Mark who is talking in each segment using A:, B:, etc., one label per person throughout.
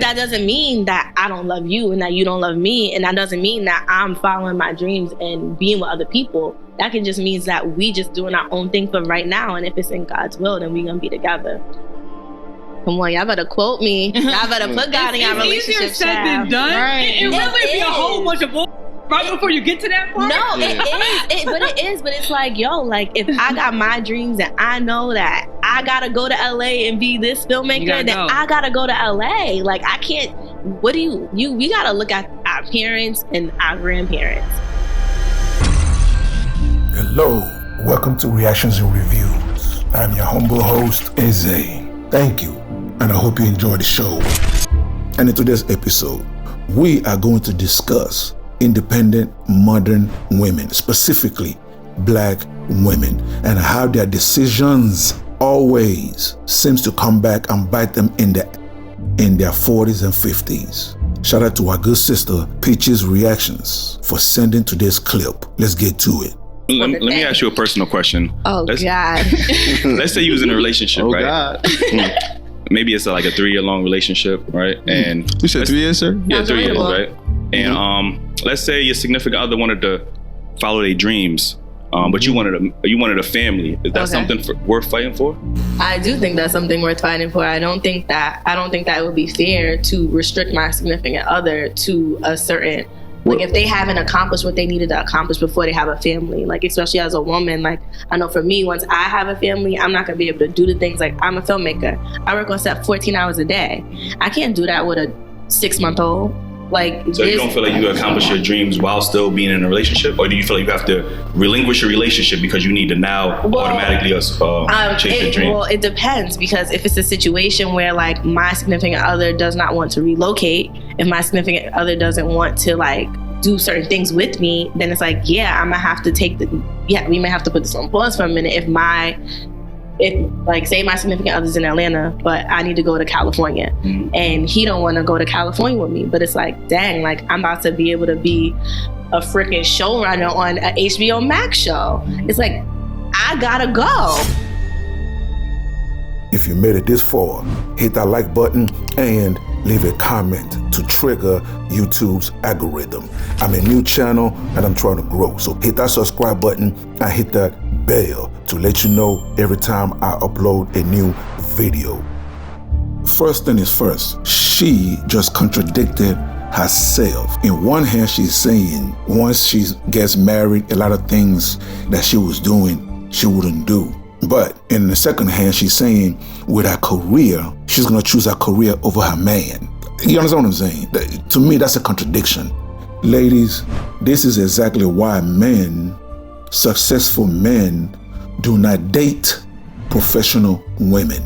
A: That doesn't mean that I don't love you and that you don't love me. And that doesn't mean that I'm following my dreams and being with other people. That can just means that we just doing our own thing for right now. And if it's in God's will, then we're going to be together. Come on, y'all better quote me. Y'all better put God in your relationship.
B: It's easier said than done.
C: Right.
B: It really be a whole bunch of bull right before you get to that part.
A: No, it is. But it's like, yo, like if I got my dreams and I know that I gotta go to LA and be this filmmaker, then I gotta go to LA. Like I can't. What do we gotta look at our parents and our grandparents.
D: Hello, welcome to Reactions and Reviews. I'm your humble host, Eze. Thank you, and I hope you enjoy the show. And in today's episode, we are going to discuss independent modern women, specifically Black women, and how their decisions always seems to come back and bite them in their 40s and 50s. Shout out to our good sister Peach's Reactions for sending today's clip. Let's get to it.
E: Let me ask you a personal question.
A: Oh, God.
E: Let's say you was in a relationship, right?
C: God.
E: Maybe it's like a 3-year-long relationship, right? And
C: you said 3 years, sir?
E: Yeah, 3 years, right? And let's say your significant other wanted to follow their dreams, but you wanted a family. Is that something worth fighting for?
A: I do think that's something worth fighting for. I don't think that it would be fair to restrict my significant other to a certain. Like if they haven't accomplished what they needed to accomplish before they have a family, like especially as a woman, like I know for me, once I have a family, I'm not gonna be able to do the things like I'm a filmmaker. I work on set 14 hours a day. I can't do that with a 6-month-old. Like,
E: so you don't feel like you can accomplish your dreams while still being in a relationship, or do you feel like you have to relinquish your relationship because you need to now automatically chase your dream?
A: Well, it depends, because if it's a situation where like my significant other does not want to relocate, if my significant other doesn't want to like do certain things with me, then it's like, yeah, I'm gonna have to we may have to put this on pause for a minute. If like say my significant other's in Atlanta, but I need to go to California, and he don't want to go to California with me, but it's like, dang, like I'm about to be able to be a freaking showrunner on a HBO Max show. It's like, I gotta go.
D: If you made it this far, hit that like button and leave a comment to trigger YouTube's algorithm. I'm a new channel and I'm trying to grow. So hit that subscribe button and hit that bell to let you know every time I upload a new video. First thing is first, she just contradicted herself. In one hand, she's saying once she gets married, a lot of things that she was doing, she wouldn't do. But in the second hand, she's saying with her career, she's gonna choose her career over her man. You understand what I'm saying? To me, that's a contradiction. Ladies, this is exactly why successful men, do not date professional women.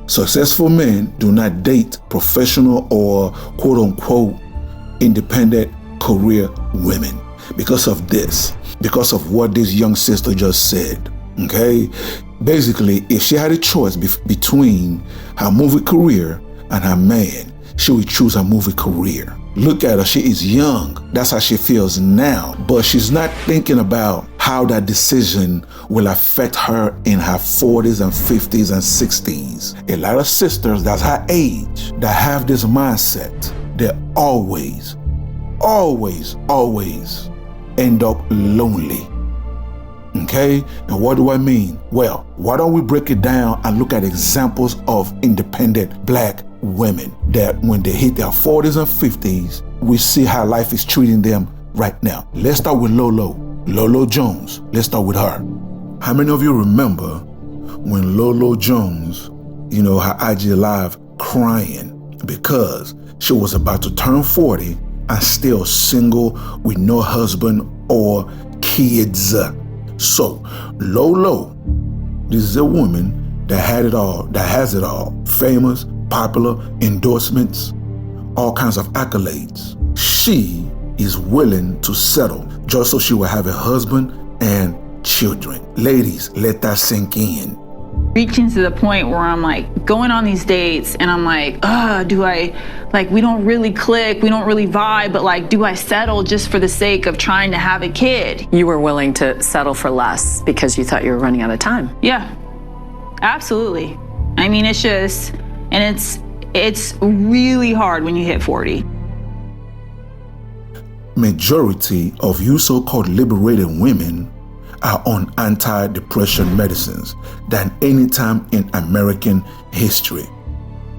D: Successful men do not date professional or quote unquote independent career women because of this, because of what this young sister just said. Okay, basically, if she had a choice between her movie career and her man, she would choose her movie career. Look at her, she is young. That's how she feels now. But she's not thinking about how that decision will affect her in her 40s and 50s and 60s. A lot of sisters that's her age that have this mindset, they always end up lonely. Okay, and what do I mean? Well, why don't we break it down and look at examples of independent Black women that when they hit their 40s and 50s, we see how life is treating them right now. Let's start with Lolo Jones. Let's start with her. How many of you remember when Lolo Jones, her IG Live crying because she was about to turn 40 and still single with no husband or kids? So, Lolo, this is a woman that has it all. Famous, popular, endorsements, all kinds of accolades. She is willing to settle just so she will have a husband and children. Ladies, let that sink in.
F: Reaching to the point where I'm like going on these dates and I'm like, we don't really click, we don't really vibe, but like, do I settle just for the sake of trying to have a kid?
G: You were willing to settle for less because you thought you were running out of time.
F: Yeah, absolutely. I mean, it's just, and it's really hard when you hit 40.
D: Majority of you so-called liberated women are on anti-depression medicines than any time in American history.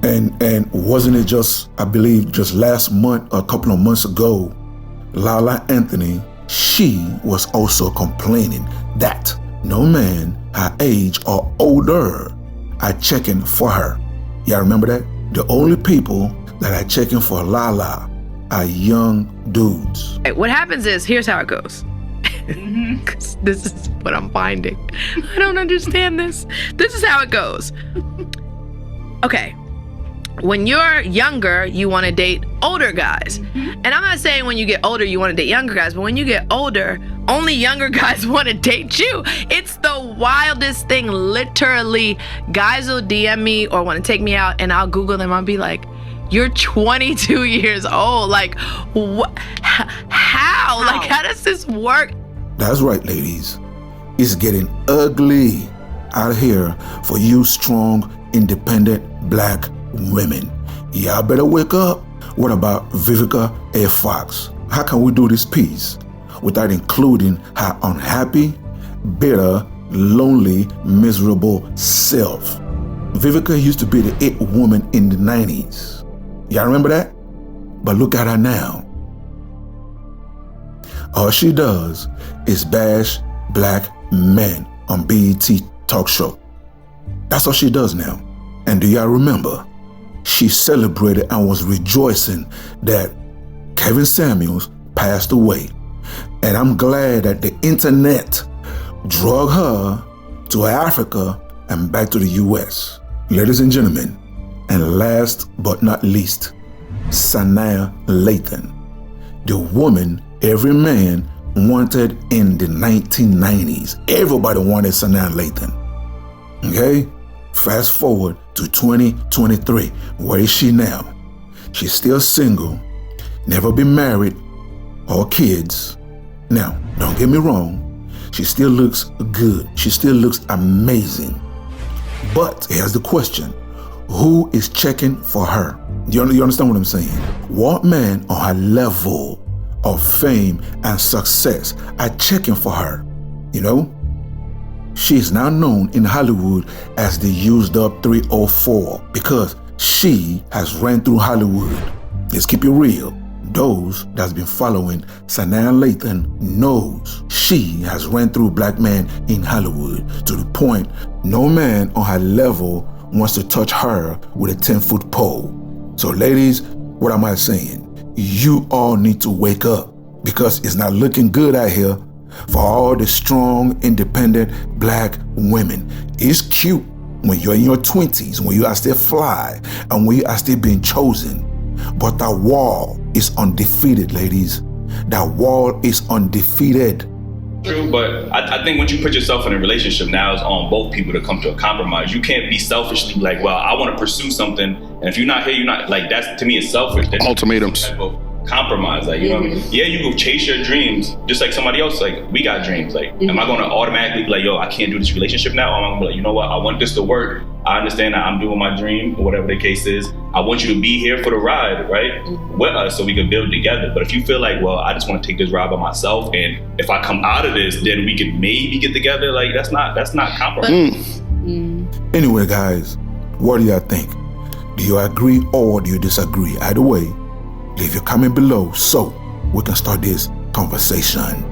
D: And wasn't it just, I believe, just last month or a couple of months ago, Lala Anthony, she was also complaining that no man her age or older are checking for her. Y'all remember that? The only people that are checking for Lala are young dudes.
C: What happens is, here's how it goes. 'Cause this is what I'm finding. I don't understand this. This is how it goes. Okay. When you're younger, you want to date older guys. And I'm not saying when you get older, you want to date younger guys, but when you get older, only younger guys want to date you. It's the wildest thing. Literally, guys will DM me or want to take me out, and I'll Google them. I'll be like, you're 22 years old. Like, what? How? Like, how does this work?
D: That's right, ladies. It's getting ugly out here for you strong, independent black women. Y'all better wake up. What about Vivica A. Fox? How can we do this piece without including her unhappy, bitter, lonely, miserable self? Vivica used to be the it woman in the 90s. Y'all remember that? But look at her now. All she does is bash black men on BET talk show. That's all she does now. And do y'all remember? She celebrated and was rejoicing that Kevin Samuels passed away. And I'm glad that the internet drug her to Africa and back to the US. Ladies and gentlemen, and last but not least, Sanaa Lathan, the woman every man wanted in the 1990s. Everybody wanted Sanaa Lathan. Okay? Fast forward to 2023. Where is she now? She's still single, never been married or kids. Now, don't get me wrong, she still looks good. She still looks amazing. But here's the question. Who is checking for her? You understand what I'm saying? What man on her level of fame and success are checking for her? You know? She is now known in Hollywood as the used up 304 because she has ran through Hollywood. Let's keep it real. Those that's been following Sanaa Lathan knows she has ran through black men in Hollywood to the point no man on her level wants to touch her with a 10-foot pole. So ladies, what am I saying? You all need to wake up because it's not looking good out here for all the strong, independent black women. It's cute when you're in your 20s, when you are still fly, and when you are still being chosen. But that wall is undefeated, ladies. That wall is undefeated.
E: True, but I think once you put yourself in a relationship, now it's on both people to come to a compromise. You can't be selfishly like, well, I want to pursue something, and if you're not here, you're not. Like, that's, to me, it's selfish.
H: Ultimatums.
E: Compromise, like, you know what I mean? Yeah, you go chase your dreams just like somebody else. Like, we got dreams. Like, am I going to automatically be like, yo, I can't do this relationship now? Or am I going to be like, you know what, I want this to work. I understand that I'm doing my dream or whatever the case is. I want you to be here for the ride, right? With us so we can build together. But if you feel like, well, I just want to take this ride by myself, and if I come out of this, then we can maybe get together. Like, that's not compromise.
D: Anyway, guys, what do y'all think? Do you agree or do you disagree? Either way, leave your comment below so we can start this conversation.